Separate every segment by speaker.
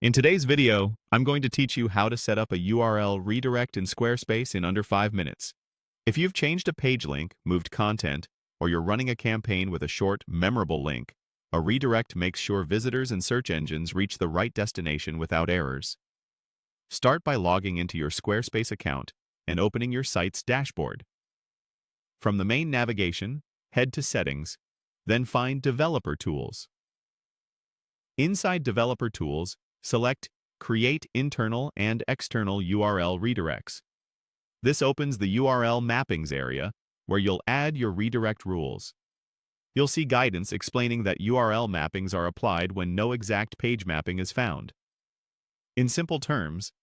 Speaker 1: In today's video, I'm going to teach you how to set up a URL redirect in Squarespace in under 5 minutes. If you've changed a page link, moved content, or you're running a campaign with a short, memorable link, a redirect makes sure visitors and search engines reach the right destination without errors. Start by logging into your Squarespace account and opening your site's dashboard. From the main navigation, head to Settings, then find Developer Tools. Inside Developer Tools, select Create Internal and External URL Redirects. This opens the URL Mappings area, where you'll add your redirect rules. You'll see guidance explaining that URL mappings are applied when no exact page mapping is found. In simple terms,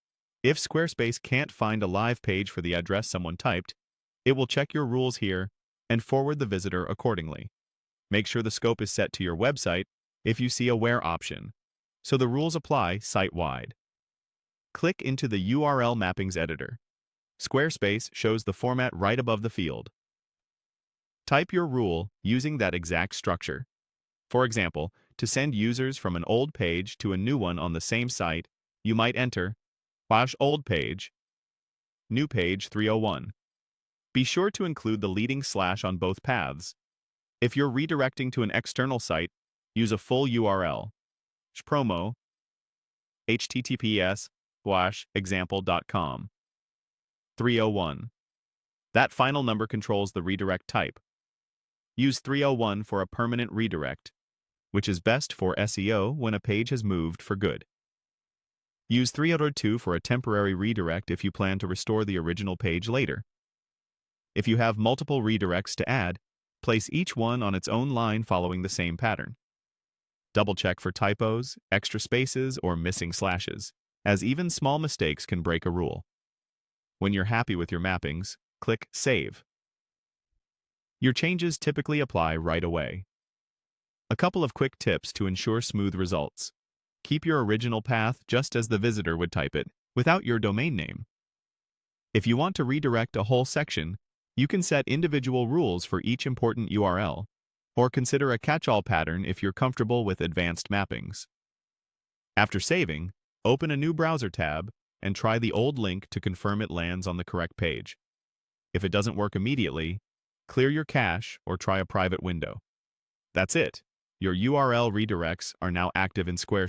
Speaker 1: if Squarespace can't find a live page for the address someone typed, it will check your rules here and forward the visitor accordingly. Make sure the scope is set to your website if you see a Where option, so the rules apply site-wide. Click into the URL Mappings editor. Squarespace shows the format right above the field. Type your rule using that exact structure. For example, to send users from an old page to a new one on the same site, you might enter /old page, new page 301. Be sure to include the leading slash on both paths. If you're redirecting to an external site, use a full URL. Promo https:/example.com 301. That final number controls the redirect type. Use 301 for a permanent redirect, which is best for SEO when a page has moved for good. Use 302 for a temporary redirect if you plan to restore the original page later. If you have multiple redirects to add, place each one on its own line following the same pattern. Double-check for typos, extra spaces, or missing slashes, as even small mistakes can break a rule. When you're happy with your mappings, click Save. Your changes typically apply right away. A couple of quick tips to ensure smooth results. Keep your original path just as the visitor would type it, without your domain name. If you want to redirect a whole section, you can set individual rules for each important URL, or consider a catch-all pattern if you're comfortable with advanced mappings. After saving, open a new browser tab and try the old link to confirm it lands on the correct page. If it doesn't work immediately, clear your cache or try a private window. That's it. Your URL redirects are now active in Squarespace.